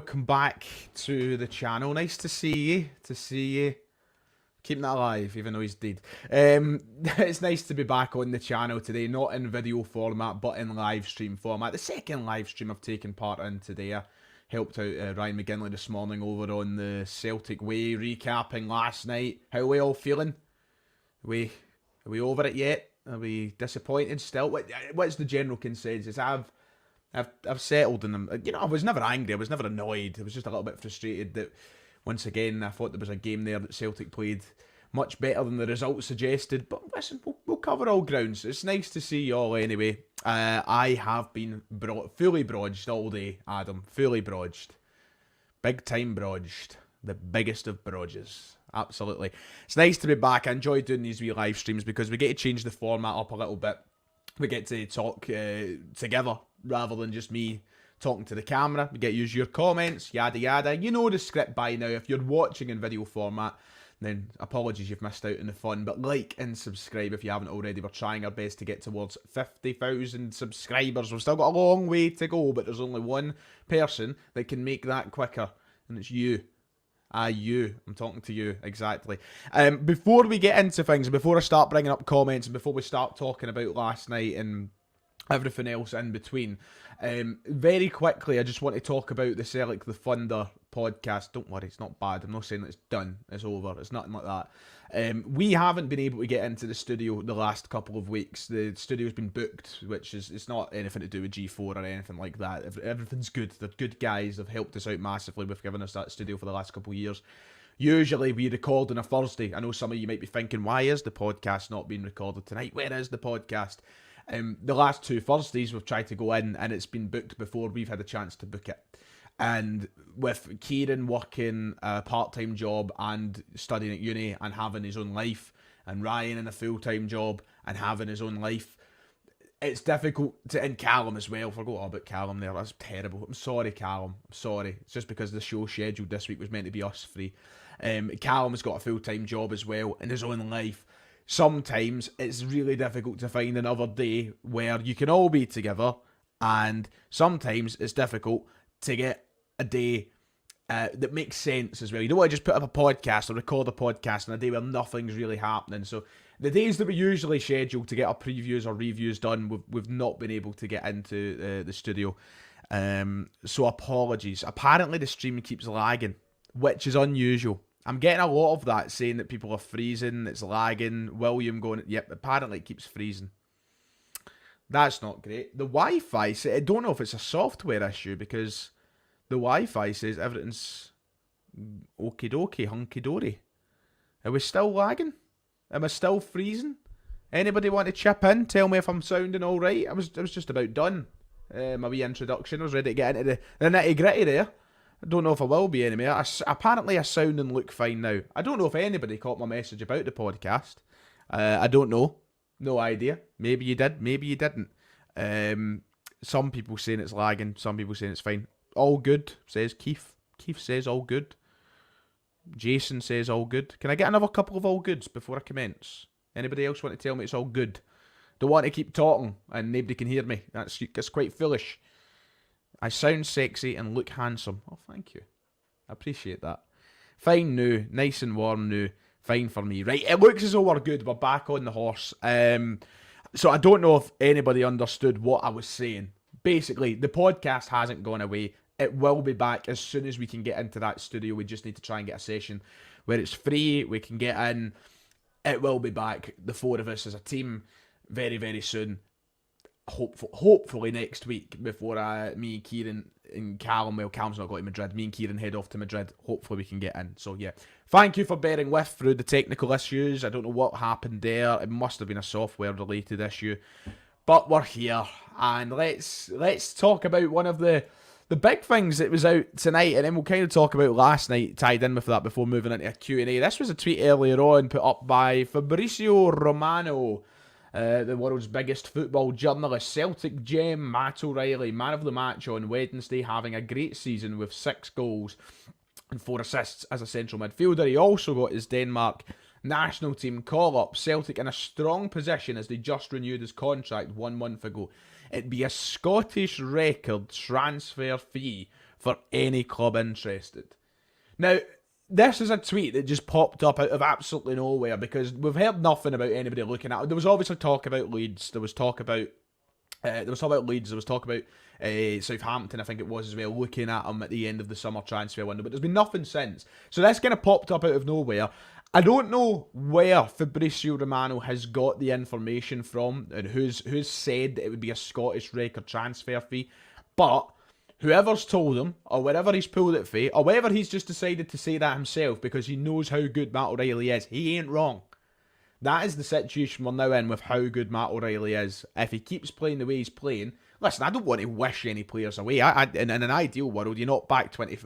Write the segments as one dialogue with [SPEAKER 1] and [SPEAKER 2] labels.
[SPEAKER 1] welcome back to the channel. Nice to see you. Keeping that alive, even though he's dead. It's nice to be back on the channel today, not in video format, but in live stream format. The second live stream I've taken part in today. I helped out Ryan McGinley this morning over on the Celtic way, recapping last night. How are we all feeling? Are we over it yet? Are we disappointed still? What's the general consensus? I've settled in them. You know, I was never angry. I was never annoyed. I was just a little bit frustrated that, once again, I thought there was a game there that Celtic played much better than the results suggested. But listen, we'll cover all grounds. It's nice to see you all anyway. I have been fully brodged all day, Adam. Fully brodged. Big time brodged. The biggest of brodges. Absolutely. It's nice to be back. I enjoy doing these wee live streams because we get to change the format up a little bit. We get to talk together rather than just me talking to the camera. We get to use your comments, yada yada. You know the script by now. If you're watching in video format, then apologies you've missed out on the fun. But like and subscribe if you haven't already. We're trying our best to get towards 50,000 subscribers. We've still got a long way to go, but there's only one person that can make that quicker, and it's you. You. I'm talking to you, exactly. Before we get into things, before I start bringing up comments, and before we start talking about last night and everything else in between, very quickly, I just want to talk about the Celtic the Thunder podcast. Don't worry, it's not bad. I'm not saying it's done, it's over, it's nothing like that. We haven't been able to get into the studio the last couple of weeks. The studio's been booked, which is, it's not anything to do with G4 or anything like that. Everything's good. They're good guys. They've helped us out massively with giving us that studio for the last couple of years. Usually we record on a Thursday. I know some of you might be thinking, why is the podcast not being recorded tonight? Where is the podcast? The last two Thursdays we've tried to go in and it's been booked before we've had a chance to book it. And with Kieran working a part-time job and studying at uni and having his own life, and Ryan in a full-time job and having his own life, it's difficult to, and Callum as well. Forgot all about Callum there. That's terrible. I'm sorry, Callum. I'm sorry. It's just because the show scheduled this week was meant to be us three. Callum has got a full-time job as well in his own life. Sometimes it's really difficult to find another day where you can all be together, and sometimes it's difficult to get a day that makes sense as well. You don't want to just put up a podcast or record a podcast on a day where nothing's really happening. So the days that we usually schedule to get our previews or reviews done, we've not been able to get into the studio. So apologies. Apparently the stream keeps lagging, which is unusual. I'm getting a lot of that saying that people are freezing, it's lagging. William going, yep, apparently it keeps freezing. That's not great. The Wi-Fi, I don't know if it's a software issue because the Wi-Fi says everything's okie dokie, hunky dory. Are we still lagging? Am I still freezing? Anybody want to chip in? Tell me if I'm sounding alright. I was just about done. My wee introduction. I was ready to get into the nitty gritty there. I don't know if I will be anymore. Apparently I sound and look fine now. I don't know if anybody caught my message about the podcast. I don't know. No idea. Maybe you did, maybe you didn't. Some people saying it's lagging, some people saying it's fine. All good, says Keith. Keith says all good. Jason says all good. Can I get another couple of all goods before I commence? Anybody else want to tell me it's all good? Don't want to keep talking and nobody can hear me. That's quite foolish. I sound sexy and look handsome. Oh, thank you. I appreciate that. Fine now. Nice and warm now. Fine for me. Right, it looks as though we're good. We're back on the horse. So I don't know if anybody understood what I was saying. Basically, the podcast hasn't gone away. It will be back as soon as we can get into that studio. We just need to try and get a session where it's free. We can get in. It will be back. The four of us as a team very, very soon. Hopefully next week before me, Kieran, and Callum. Well, Callum's not going to Madrid. Me and Kieran head off to Madrid. Hopefully we can get in. So yeah, thank you for bearing with through the technical issues. I don't know what happened there. It must have been a software related issue, but we're here and let's talk about one of the big things that was out tonight, and then we'll kind of talk about last night tied in with that before moving into a Q&A. This was a tweet earlier on put up by Fabrizio Romano, the world's biggest football journalist. Celtic gem Matt O'Reilly, man of the match on Wednesday, having a great season with 6 goals and 4 assists as a central midfielder. He also got his Denmark national team call-up. Celtic in a strong position as they just renewed his contract 1 month ago. It'd be a Scottish record transfer fee for any club interested. Now, this is a tweet that just popped up out of absolutely nowhere because we've heard nothing about anybody looking at it. There was obviously talk about Leeds. There was talk about Leeds. There was talk about Southampton, I think it was as well, looking at him at the end of the summer transfer window. But there's been nothing since. So this kind of popped up out of nowhere. I don't know where Fabrizio Romano has got the information from and who's said that it would be a Scottish record transfer fee. But whoever's told him, or wherever he's pulled it for, or whether he's just decided to say that himself because he knows how good Matt O'Reilly is, he ain't wrong. That is the situation we're now in with how good Matt O'Reilly is. If he keeps playing the way he's playing, listen, I don't want to wish any players away. In an ideal world, you're not back 20.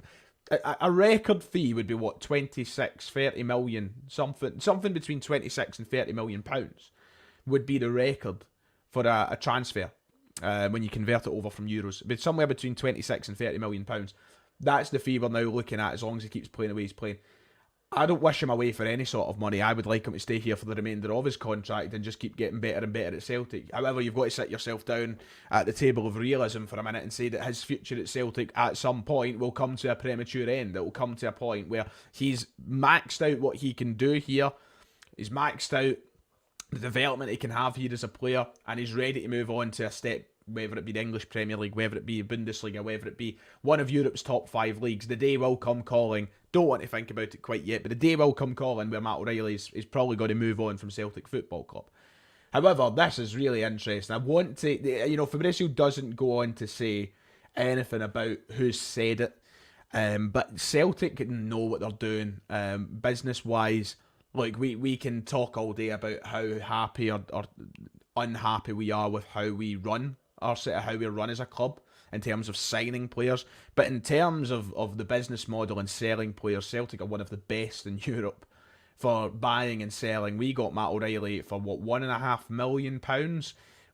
[SPEAKER 1] A record fee would be what, 26, 30 million, something between 26 and 30 million pounds would be the record for a transfer when you convert it over from euros. But somewhere between 26 and 30 million pounds. That's the fee we're now looking at as long as he keeps playing the way he's playing. I don't wish him away for any sort of money. I would like him to stay here for the remainder of his contract and just keep getting better and better at Celtic. However, you've got to sit yourself down at the table of realism for a minute and say that his future at Celtic at some point will come to a premature end. It will come to a point where he's maxed out what he can do here. He's maxed out the development he can have here as a player, and he's ready to move on to a step, whether it be the English Premier League, whether it be Bundesliga, whether it be one of Europe's top 5 leagues. The day will come calling. Don't want to think about it quite yet, but the day will come calling where Matt O'Reilly is probably going to move on from Celtic Football Club. However, this is really interesting. I want to, Fabrizio doesn't go on to say anything about who said it, but Celtic know what they're doing business-wise. Like, we can talk all day about how happy or unhappy we are with how we run how we run as a club in terms of signing players. But in terms of the business model and selling players, Celtic are one of the best in Europe for buying and selling. We got Matt O'Reilly for, what, £1.5 million?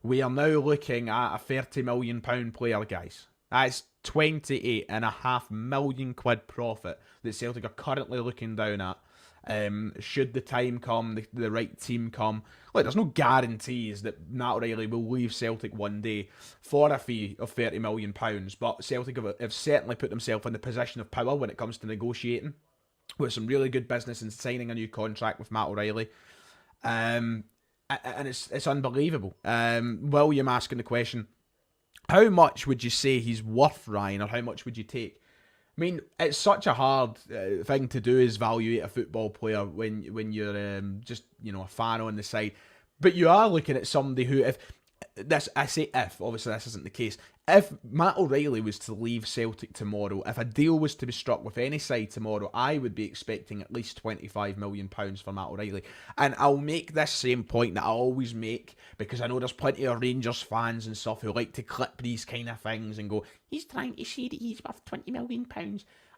[SPEAKER 1] We are now looking at a £30 million player, guys. That's £28.5 million profit that Celtic are currently looking down at. Should the time come, the right team come. Look, there's no guarantees that Matt O'Reilly will leave Celtic one day for a fee of £30 million, but Celtic have certainly put themselves in the position of power when it comes to negotiating with some really good business and signing a new contract with Matt O'Reilly. And it's unbelievable. William asking the question, how much would you say he's worth, Ryan, or how much would you take? I mean, it's such a hard thing to do is evaluate a football player when you're just, a fan on the side. But you are looking at somebody who, obviously this isn't the case, if Matt O'Reilly was to leave Celtic tomorrow, if a deal was to be struck with any side tomorrow, I would be expecting at least £25 million for Matt O'Reilly. And I'll make this same point that I always make, because I know there's plenty of Rangers fans and stuff who like to clip these kind of things and go, he's trying to say that he's worth £20 million.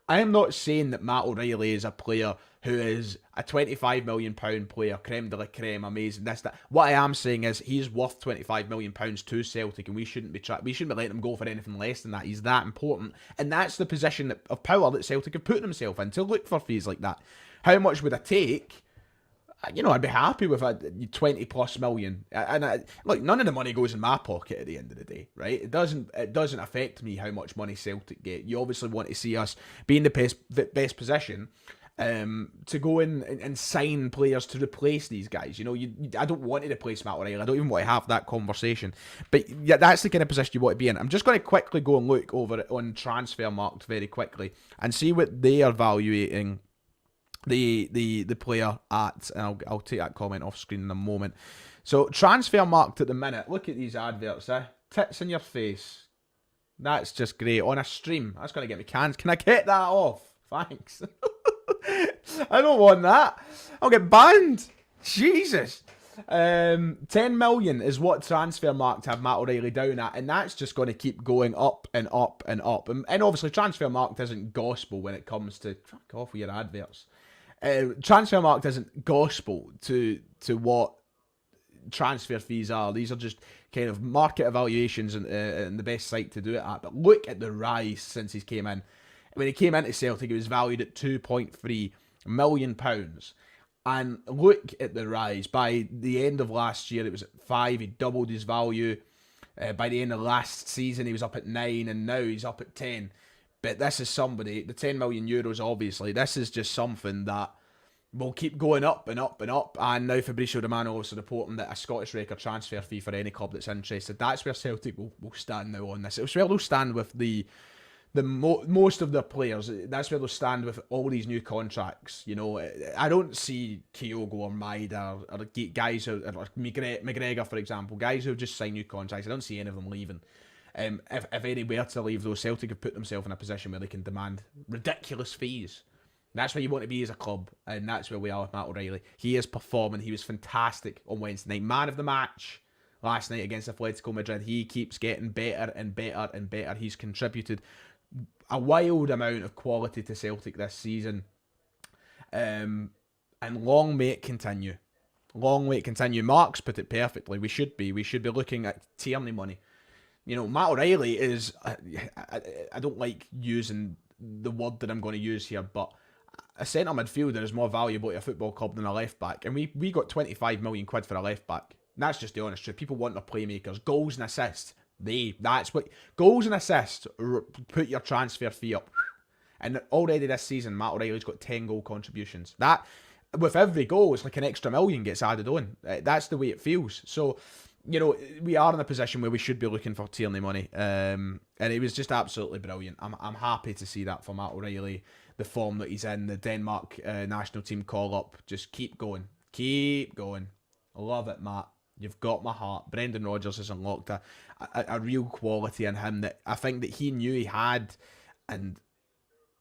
[SPEAKER 1] I am not saying that Matt O'Reilly is a player who is a £25 million player, creme de la creme, amazing, this, that. What I am saying is he's worth £25 million to Celtic, and we shouldn't be letting him go for anything less than that. He's that important, and that's the position of power that Celtic have put themselves in, to look for fees like that. How much would I take? I'd be happy with a 20 plus million. And look, none of the money goes in my pocket at the end of the day, right? It doesn't affect me how much money Celtic get. You obviously want to see us be in the best position to go in and sign players to replace these guys. I don't want to replace Matt O'Reilly. I don't even want to have that conversation. But yeah, that's the kind of position you want to be in. I'm just going to quickly go and look over it on Transfermarkt very quickly and see what they are evaluating the player at, and I'll take that comment off screen in a moment. So Transfermarkt at the minute, look at these adverts, tits in your face. That's just great on a stream. That's gonna get me canned. Can I get that off? Thanks. I don't want that. I'll get banned. Jesus. 10 million is what Transfermarkt have Matt O'Reilly down at, and that's just going to keep going up and up and up. And obviously Transfermarkt isn't gospel when it comes to, fuck off with your adverts. Transfermarkt isn't gospel to what transfer fees are. These are just kind of market evaluations and the best site to do it at. But look at the rise since he came in. When he came into Celtic, he was valued at £2.3 million. And look at the rise. By the end of last year, it was at 5. He doubled his value. By the end of last season, he was up at 9, and now he's up at 10. But this is somebody, the 10 million euros, obviously, this is just something that will keep going up and up and up. And now Fabrizio Romano also reporting that a Scottish record transfer fee for any club that's interested. That's where Celtic will stand now on this. It's where they'll stand with most of their players. That's where they'll stand with all these new contracts. You know, I don't see Kyogo or Maida or guys or McGregor, for example, guys who have just signed new contracts. I don't see any of them leaving. If any were to leave, though, Celtic have put themselves in a position where they can demand ridiculous fees. That's where you want to be as a club, and that's where we are with Matt O'Reilly. He is performing. He was fantastic on Wednesday night. Man of the match last night against Atletico Madrid. He keeps getting better and better and better. He's contributed a wild amount of quality to Celtic this season. And long may it continue. Long may it continue. Mark's put it perfectly. We should be looking at Tierney money. You know, Matt O'Reilly is... I don't like using the word that I'm going to use here, but a centre midfielder is more valuable to a football club than a left back. And we got 25 million quid for a left back. And that's just the honest truth. People want their playmakers. Goals and assists. That's what... Goals and assists put your transfer fee up. And already this season, Matt O'Reilly's got 10 goal contributions. That, with every goal, it's like an extra million gets added on. That's the way it feels. So, you know, we are in a position where we should be looking for Tierney money. And it was just absolutely brilliant. I'm happy to see that for Matt O'Reilly. The form that he's in, the Denmark national team call-up. Just keep going. Keep going. I love it, Matt. You've got my heart. Brendan Rodgers has unlocked a real quality in him that I think that he knew he had, and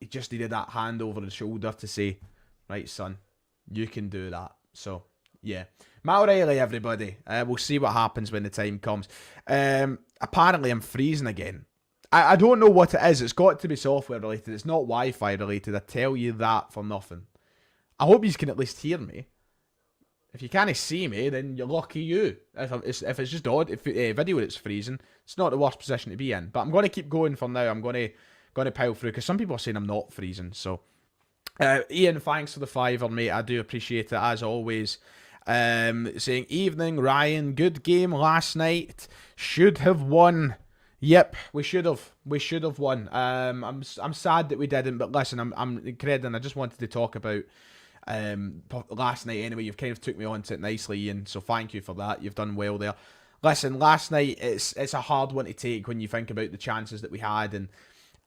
[SPEAKER 1] he just needed that hand over the shoulder to say, right, son, you can do that. So, yeah. Matt O'Reilly, everybody. We'll see what happens when the time comes. Apparently, I'm freezing again. I don't know what it is. It's got to be software related. It's not Wi-Fi related. I tell you that for nothing. I hope you can at least hear me. If you can't see me, then you're lucky you. If it's just odd, if video it's freezing, it's not the worst position to be in. But I'm going to keep going for now. I'm going to pile through because some people are saying I'm not freezing. So, Ian, thanks for the $5, mate. I do appreciate it as always. Saying evening, Ryan. Good game last night. Should have won. Yep, we should have. We should have won. I'm sad that we didn't. But listen, I'm crediting. I just wanted to talk about last night anyway. You've kind of took me on to it nicely, Ian, so thank you for that. You've done well there. Listen, last night it's a hard one to take when you think about the chances that we had and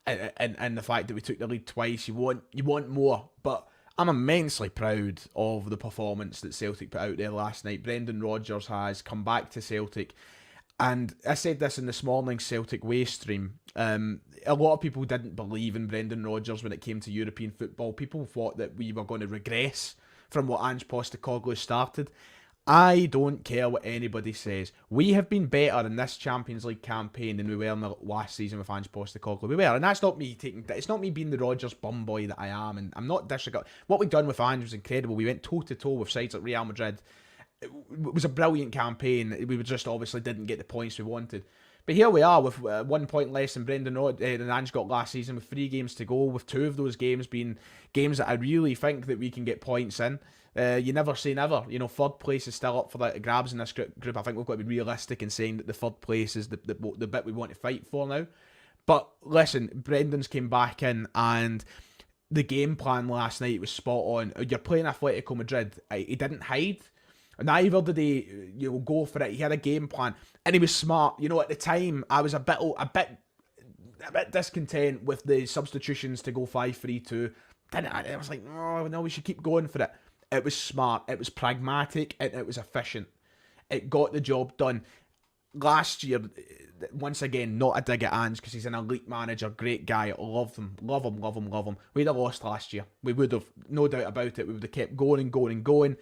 [SPEAKER 1] the fact that we took the lead twice. You want more, but I'm immensely proud of the performance that Celtic put out there last night. Brendan Rodgers has come back to Celtic, and I said this in this morning's Celtic Way stream. A lot of people didn't believe in Brendan Rodgers when it came to European football. People thought that we were going to regress from what Ange Postecoglou started. I don't care what anybody says. We have been better in this Champions League campaign than we were in the last season with Ange Postecoglou. We were, and that's not me it's not me being the Rodgers bum boy that I am, and I'm not disregarding. What we've done with Ange was incredible. We went toe-to-toe with sides like Real Madrid. It was a brilliant campaign. We just obviously didn't get the points we wanted. But here we are with 1 point less than than Ange got last season, with 3 games to go, with 2 of those games being games that I really think that we can get points in. You never say never. You know, 3rd place is still up for the grabs in this group. I think we've got to be realistic in saying that the 3rd place is the bit we want to fight for now. But listen, Brendan's came back in, and the game plan last night was spot on. You're playing Atletico Madrid. He didn't hide. Neither did he, go for it. He had a game plan, and he was smart. You know, at the time, I was a bit discontent with the substitutions to go 5-3-2. I was like, no, we should keep going for it. It was smart. It was pragmatic, and it was efficient. It got the job done. Last year, once again, not a dig at Ange because he's an elite manager, great guy. Love him. We'd have lost last year. We would have, no doubt about it. We would have kept going and going and going.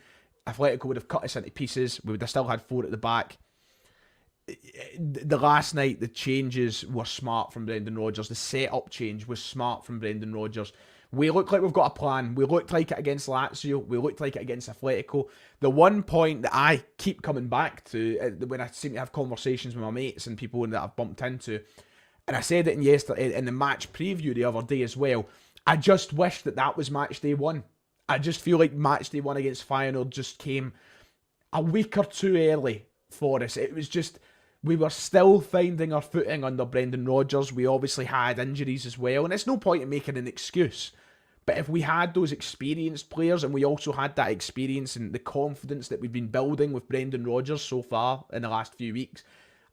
[SPEAKER 1] Atletico would have cut us into pieces. We would have still had 4 at the back. The last night, the changes were smart from Brendan Rodgers. The set-up change was smart from Brendan Rodgers. We look like we've got a plan. We looked like it against Lazio. We looked like it against Atletico. The one point that I keep coming back to when I seem to have conversations with my mates and people that I've bumped into, and I said it in the match preview the other day as well, I just wish that was match day 1. I just feel like match day 1 against Feyenoord just came a week or 2 early for us. It was just, We were still finding our footing under Brendan Rodgers. We obviously had injuries as well, and it's no point in making an excuse. But if we had those experienced players, and we also had that experience and the confidence that we've been building with Brendan Rodgers so far in the last few weeks,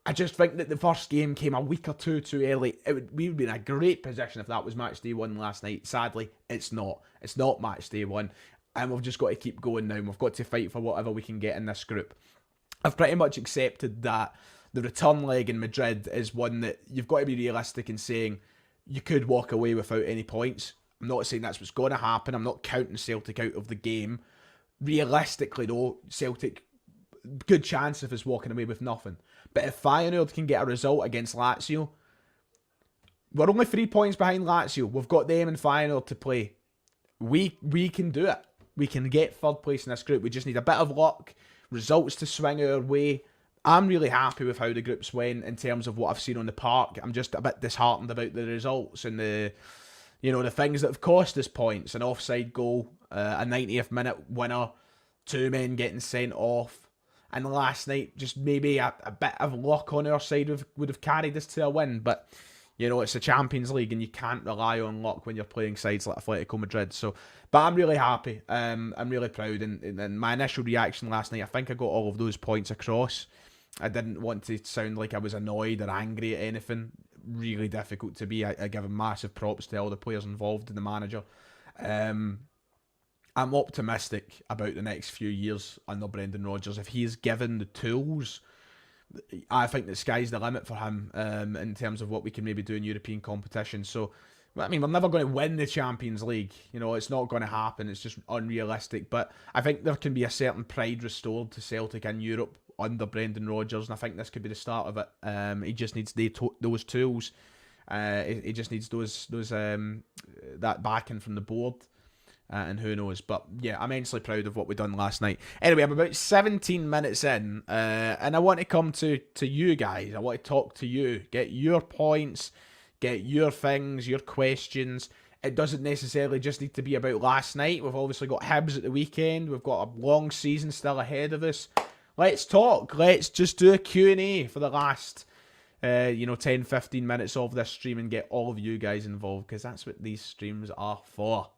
[SPEAKER 1] I just think that the first game came a week or two too early. We would be in a great position if that was match day one last night. Sadly, it's not. It's not match day one. And we've just got to keep going now. We've got to fight for whatever we can get in this group. I've pretty much accepted that the return leg in Madrid is one that you've got to be realistic in saying you could walk away without any points. I'm not saying that's what's going to happen. I'm not counting Celtic out of the game. Realistically, though, Celtic, good chance of us walking away with nothing. But if Feyenoord can get a result against Lazio, we're only 3 points behind Lazio. We've got them and Feyenoord to play. We can do it. We can get third place in this group. We just need a bit of luck, results to swing our way. I'm really happy with how the groups went in terms of what I've seen on the park. I'm just a bit disheartened about the results and the things that have cost us points. An offside goal, a 90th minute winner, 2 men getting sent off. And last night, just maybe a bit of luck on our side would have carried us to a win. But, it's the Champions League and you can't rely on luck when you're playing sides like Atletico Madrid. But I'm really happy. I'm really proud. And my initial reaction last night, I think I got all of those points across. I didn't want to sound like I was annoyed or angry at anything. Really difficult to be. I give massive props to all the players involved and the manager. I'm optimistic about the next few years under Brendan Rodgers. If he is given the tools, I think the sky's the limit for him in terms of what we can maybe do in European competition. So, I mean, we're never going to win the Champions League. It's not going to happen. It's just unrealistic. But I think there can be a certain pride restored to Celtic in Europe under Brendan Rodgers, and I think this could be the start of it. He just needs those tools. He just needs those that backing from the board, and who knows. But yeah, I'm immensely proud of what we done last night. Anyway, I'm about 17 minutes in, and I want to come to you guys. I want to talk to you, get your points, get your things, your questions. It doesn't necessarily just need to be about last night. We've obviously got Hibs at the weekend. We've got a long season still ahead of us. Let's talk. Let's just do a Q&A for the last, 10, 15 minutes of this stream and get all of you guys involved, because that's what these streams are for,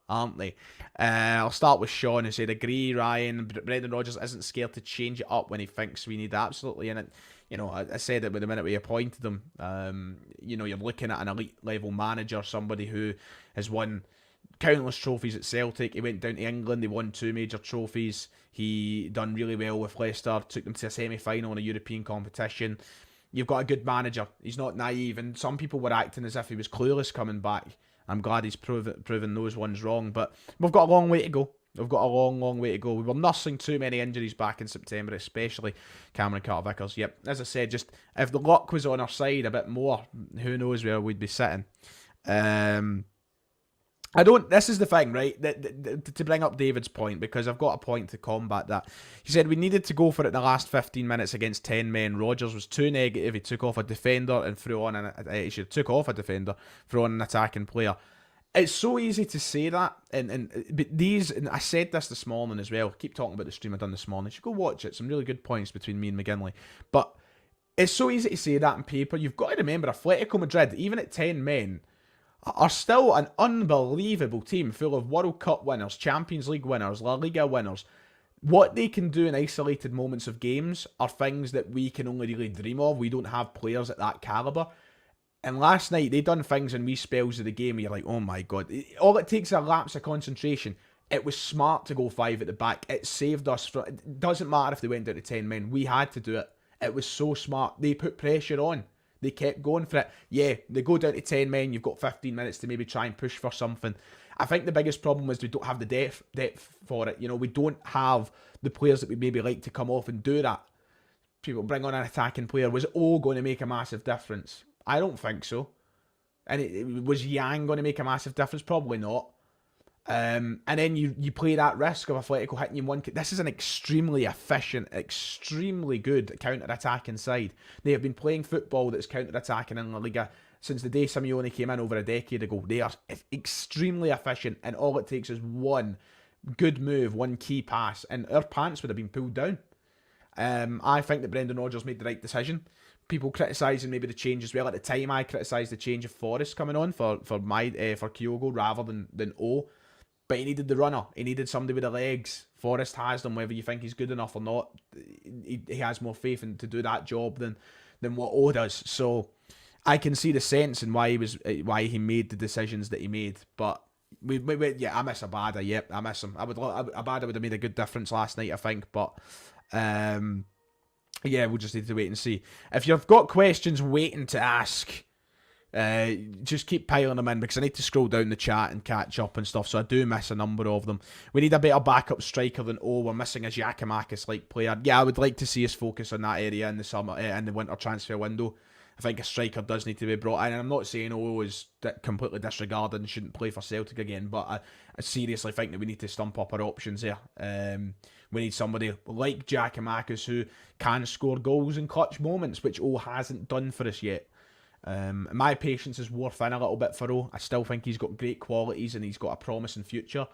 [SPEAKER 1] aren't they? I'll start with Sean, who said, agree, Ryan. Brendan Rodgers isn't scared to change it up when he thinks we need it. Absolutely. And, I said it with the minute we appointed him. You're looking at an elite level manager, somebody who has won countless trophies at Celtic. He went down to England, they won 2 major trophies. He done really well with Leicester, took them to a semi-final in a European competition. You've got a good manager. He's not naive, and some people were acting as if he was clueless coming back. I'm glad he's proven those ones wrong, but we've got a long way to go. We've got a long, long way to go. We were nursing too many injuries back in September, especially Cameron Carter-Vickers. Yep, as I said, just if the luck was on our side a bit more, who knows where we'd be sitting. This is the thing, right? To bring up David's point, because I've got a point to combat that. He said we needed to go for it in the last 15 minutes against 10 men. Rodgers was too negative. He took off a defender and threw on an attacking player. It's so easy to say that, and I said this morning as well. Keep talking about the stream I done this morning. You should go watch it. Some really good points between me and McGinley. But it's so easy to say that on paper. You've got to remember, Atletico Madrid, even at 10 men, are still an unbelievable team full of World Cup winners, Champions League winners, La Liga winners. What they can do in isolated moments of games are things that we can only really dream of. We don't have players at that calibre. And last night, they done things in wee spells of the game where you're like, oh my God. All it takes is a lapse of concentration. It was smart to go 5 at the back. It saved us from... It doesn't matter if they went down to 10 men. We had to do it. It was so smart. They put pressure on. They kept going for it. Yeah, they go down to 10 men. You've got 15 minutes to maybe try and push for something. I think the biggest problem is we don't have the depth for it. We don't have the players that we maybe like to come off and do that. People bring on an attacking player. Was it all going to make a massive difference? I don't think so. And was Yang going to make a massive difference? Probably not. And then you play that risk of Atletico hitting you one. This is an extremely efficient, extremely good counter-attacking side. They have been playing football that's counter-attacking in La Liga since the day Simeone came in over a decade ago. They are extremely efficient, and all it takes is one good move, one key pass, and our pants would have been pulled down. I think that Brendan Rodgers made the right decision. people criticising maybe the change as well. At the time, I criticised the change of Forrest coming on for Kyogo rather than O. But he needed the runner. He needed somebody with the legs. Forrest has them, whether you think he's good enough or not. He has more faith in to do that job than what O does. So I can see the sense in why he made the decisions that he made. But I miss Abada. Yep, I miss him. Abada would have made a good difference last night, I think. But yeah, we'll just need to wait and see. If you've got questions waiting to ask, just keep piling them in, because I need to scroll down the chat and catch up and stuff, so I do miss a number of them. We need a better backup striker than we're missing a Giacomakis-like player. Yeah, I would like to see us focus on that area in the summer, in the winter transfer window. I think a striker does need to be brought in, and I'm not saying is completely disregarded and shouldn't play for Celtic again, but I seriously think that we need to stump up our options here. We need somebody like Giacomakis who can score goals in clutch moments, which hasn't done for us yet. My patience is wore thin a little bit for O. I still think he's got great qualities and he's got a promising future.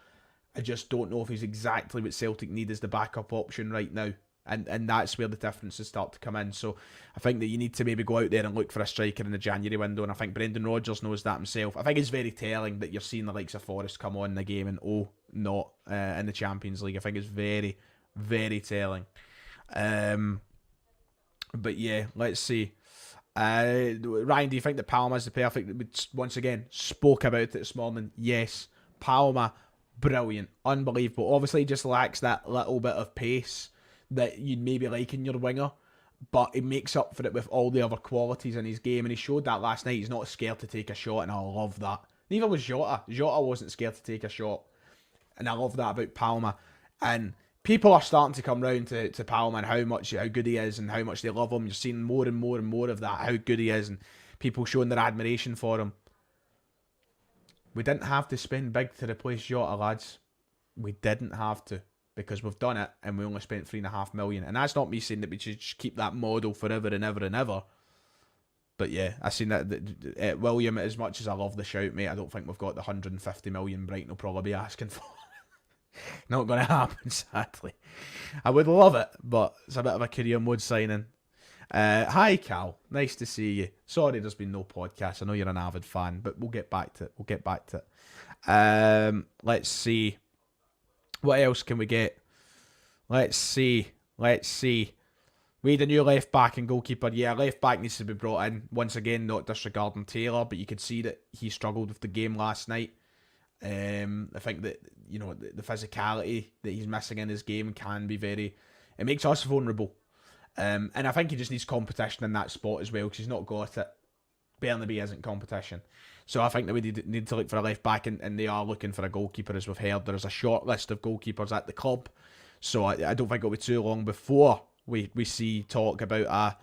[SPEAKER 1] I just don't know if he's exactly what Celtic need as the backup option right now. And that's where the differences start to come in. So I think that you need to maybe go out there and look for a striker in the January window, and I think Brendan Rodgers knows that himself. I think it's very telling that you're seeing the likes of Forrest come on in the game and not in the Champions League. I think it's very, very telling. But yeah, let's see. Ryan, do you think that Palma is the perfect? We once again spoke about it this morning. Yes, Palma, brilliant, unbelievable. Obviously, just lacks that little bit of pace that you'd maybe like in your winger, but he makes up for it with all the other qualities in his game, and he showed that last night. He's not scared to take a shot, and I love that. Neither was Jota. Jota wasn't scared to take a shot, and I love that about Palma. And people are starting to come round to Palma and how good he is and how much they love him. You're seeing more and more and more of that, how good he is, and people showing their admiration for him. We didn't have to spend big to replace Jota, lads. We didn't have to, because we've done it and we only spent $3.5 million. And that's not me saying that we should just keep that model forever and ever and ever. But yeah, I seen that William, as much as I love the shout, mate, I don't think we've got the 150 million Brighton will probably be asking for. Not going to happen, sadly. I would love it, but it's a bit of a career mode signing. Hi, Cal. Nice to see you. Sorry there's been no podcast. I know you're an avid fan, but we'll get back to it. Let's see. What else can we get? Let's see. We need a new left back and goalkeeper. Yeah, left back needs to be brought in. Once again, not disregarding Taylor, but you could see that he struggled with the game last night. I think that, the physicality that he's missing in his game can be it makes us vulnerable. And I think he just needs competition in that spot as well, because he's not got it. Bernabei isn't competition. So I think that we need to look for a left back, and they are looking for a goalkeeper, as we've heard. There's a short list of goalkeepers at the club, so I don't think it'll be too long before we see talk about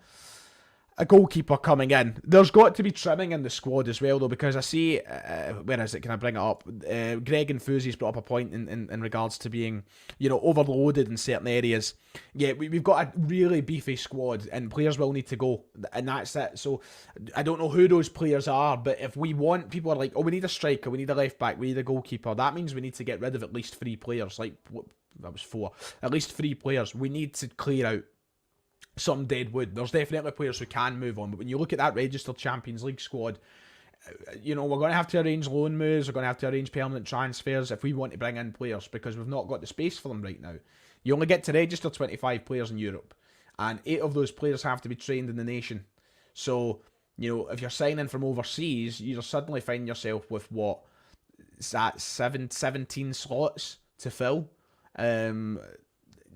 [SPEAKER 1] a goalkeeper coming in. There's got to be trimming in the squad as well, though, because I see, where is it? Can I bring it up? Greg and Fuzi's brought up a point in regards to being, overloaded in certain areas. Yeah, we've got a really beefy squad, and players will need to go, and that's it. So I don't know who those players are, but if we want, people are like, oh, we need a striker, we need a left back, we need a goalkeeper. That means we need to get rid of at least 3 players. That was 4. At least 3 players. We need to clear out some dead wood. There's definitely players who can move on, but when you look at that registered Champions League squad, we're going to have to arrange loan moves, we're going to have to arrange permanent transfers if we want to bring in players, because we've not got the space for them right now. You only get to register 25 players in Europe, and 8 of those players have to be trained in the nation. So, if you're signing from overseas, you're suddenly find yourself with 17 slots to fill.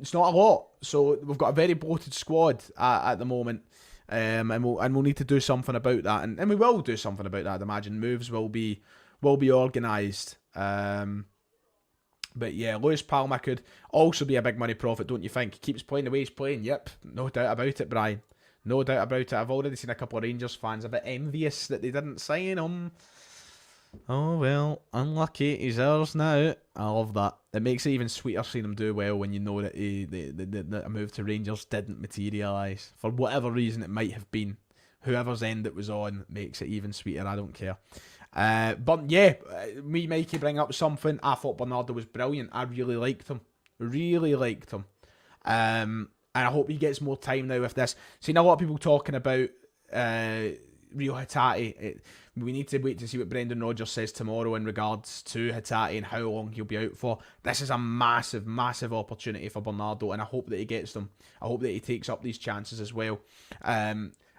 [SPEAKER 1] It's not a lot, so we've got a very bloated squad at the moment, and we'll need to do something about that, and we will do something about that. I'd imagine moves will be organised. But yeah, Luis Palma could also be a big money profit, don't you think? He keeps playing the way he's playing. Yep, no doubt about it, Brian. No doubt about it. I've already seen a couple of Rangers fans a bit envious that they didn't sign him. Oh well, unlucky. He's ours now. I love that. It makes it even sweeter seeing him do well when you know that a move to Rangers didn't materialise. For whatever reason it might have been. Whoever's end it was on makes it even sweeter. I don't care. But yeah, me, Mikey, bring up something. I thought Bernardo was brilliant. I really liked him. And I hope he gets more time now with this. Seen a lot of people talking about Rio Hatate. We need to wait to see what Brendan Rodgers says tomorrow in regards to Hatate and how long he'll be out for. This is a massive, massive opportunity for Bernardo, and I hope that he gets them. I hope that he takes up these chances as well. I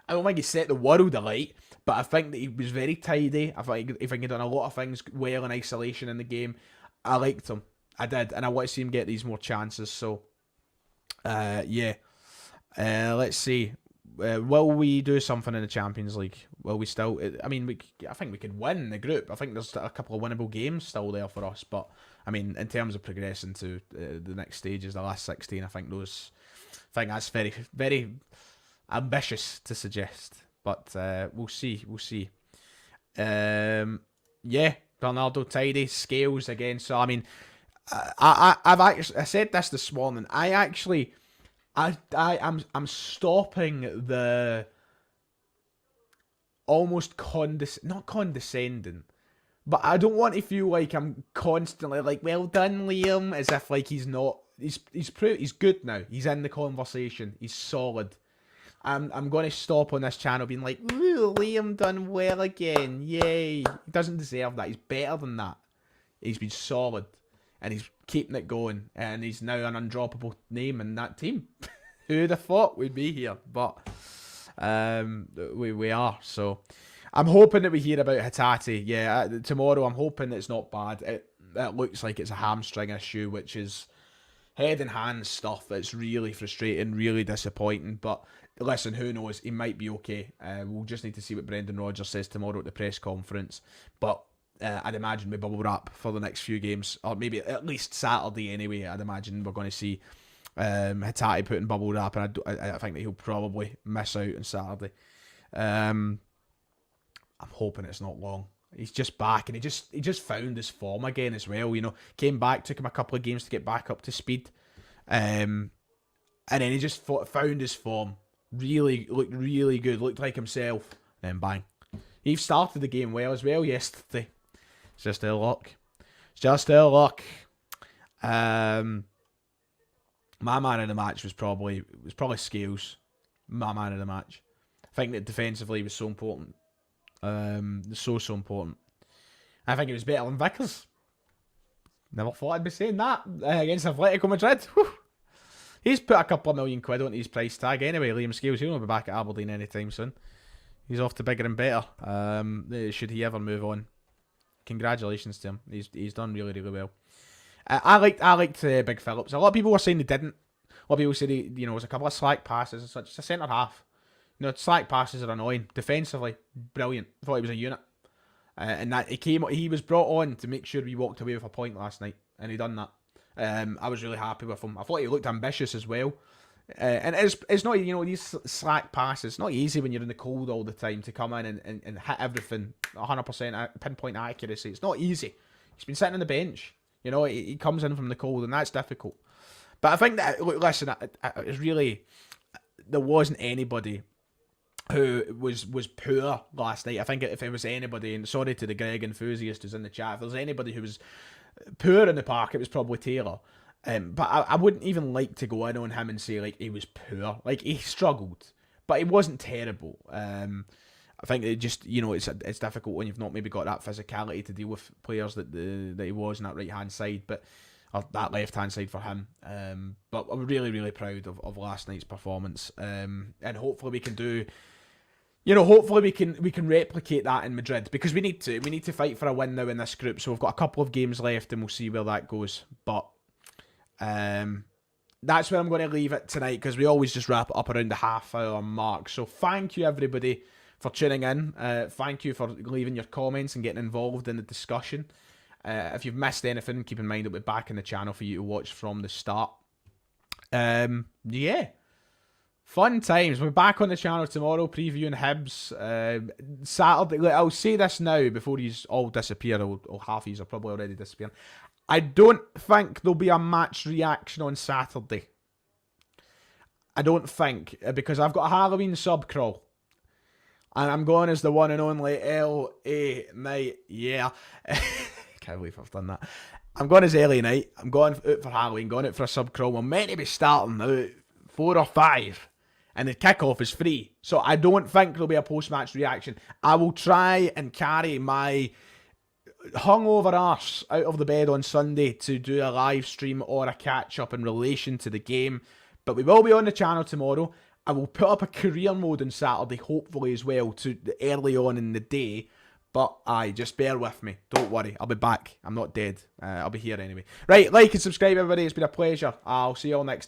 [SPEAKER 1] don't think he set the world alight, but I think that he was very tidy. I think he done a lot of things well in isolation in the game. I liked him. I did, and I want to see him get these more chances. So, yeah. Let's see. Will we do something in the Champions League? Will we still? I mean, I think we could win the group. I think there's a couple of winnable games still there for us. But I mean, in terms of progressing to the next stages, the last 16, I think that's very, very ambitious to suggest. But we'll see. We'll see. Yeah, Bernardo tidy scales again. So I mean, I said this morning. I'm stopping the almost not condescending, but I don't want to feel like I'm constantly like, well done, Liam, as if like he's good now. He's in the conversation. He's solid. I'm going to stop on this channel being like, ooh, Liam done well again. Yay. He doesn't deserve that. He's better than that. He's been solid. And he's keeping it going. And he's now an undroppable name in that team. Who'd have thought we'd be here? But we are. So I'm hoping that we hear about Hatate. Yeah, tomorrow I'm hoping it's not bad. It looks like it's a hamstring issue, which is head and hands stuff. It's really frustrating, really disappointing. But listen, who knows? He might be okay. We'll just need to see what Brendan Rodgers says tomorrow at the press conference. But I'd imagine we bubble wrap for the next few games, or maybe at least Saturday anyway. I'd imagine we're going to see Hatate putting bubble wrap, and I think that he'll probably miss out on Saturday. I'm hoping it's not long. He's just back, and he just found his form again as well. You know, came back, took him a couple of games to get back up to speed, and then he just found his form. Looked really good, looked like himself. Then bang, he started the game well as well yesterday. It's just their luck. It's just their luck. My man of the match was probably Scales. My man of the match. I think that defensively was so important. So important. I think it was better than Vickers. Never thought I'd be saying that against Atletico Madrid. Whew. He's put a couple of £1 million on his price tag anyway. Liam Scales, he'll not be back at Aberdeen anytime soon. He's off to bigger and better. Should he ever move on? Congratulations to him. He's done really, really well. I liked Big Phillips. A lot of people were saying he didn't. A lot of people said he was a couple of slack passes and such. It's a centre half. Slack passes are annoying. Defensively, brilliant. I thought he was a unit. And that he was brought on to make sure we walked away with a point last night, and he done that. I was really happy with him. I thought he looked ambitious as well. And it's not, these slack passes. It's not easy when you're in the cold all the time to come in and hit everything 100% pinpoint accuracy. It's not easy. He's been sitting on the bench. He comes in from the cold, and that's difficult. But I think that, listen, it's really, there wasn't anybody who was poor last night. I think if there was anybody, and sorry to the Greg enthusiast who's in the chat, if there was anybody who was poor in the park, it was probably Taylor. But I wouldn't even like to go in on him and say like he was poor. Like, he struggled, but he wasn't terrible. I think it just, it's difficult when you've not maybe got that physicality to deal with players that he was on that right hand side, or that left hand side for him. But I'm really, really proud of last night's performance. And hopefully we can do. Hopefully we can replicate that in Madrid, because we need to. We need to fight for a win now in this group. So we've got a couple of games left, and we'll see where that goes. But that's where I'm going to leave it tonight, because we always just wrap it up around the half-hour mark. So thank you, everybody, for tuning in. Thank you for leaving your comments and getting involved in the discussion. If you've missed anything, keep in mind that we're back in the channel for you to watch from the start. Yeah. Fun times. We're back on the channel tomorrow, previewing Hibs. Saturday. I'll say this now before these all disappear, or half these are probably already disappearing. I don't think there'll be a match reaction on Saturday. I don't think, because I've got a Halloween sub crawl. And I'm going as the one and only L.A. Knight. Yeah. Can't believe I've done that. I'm going as L.A. Knight. I'm going out for Halloween, going out for a sub crawl. We're meant to be starting out 4 or 5. and the kickoff is free. So I don't think there'll be a post-match reaction. I will try and carry my hungover arse out of the bed on Sunday to do a live stream or a catch-up in relation to the game. But we will be on the channel tomorrow. I will put up a career mode on Saturday, hopefully as well, to early on in the day. But aye, just bear with me. Don't worry, I'll be back. I'm not dead. I'll be here anyway. Right, like and subscribe, everybody. It's been a pleasure. I'll see you all next time.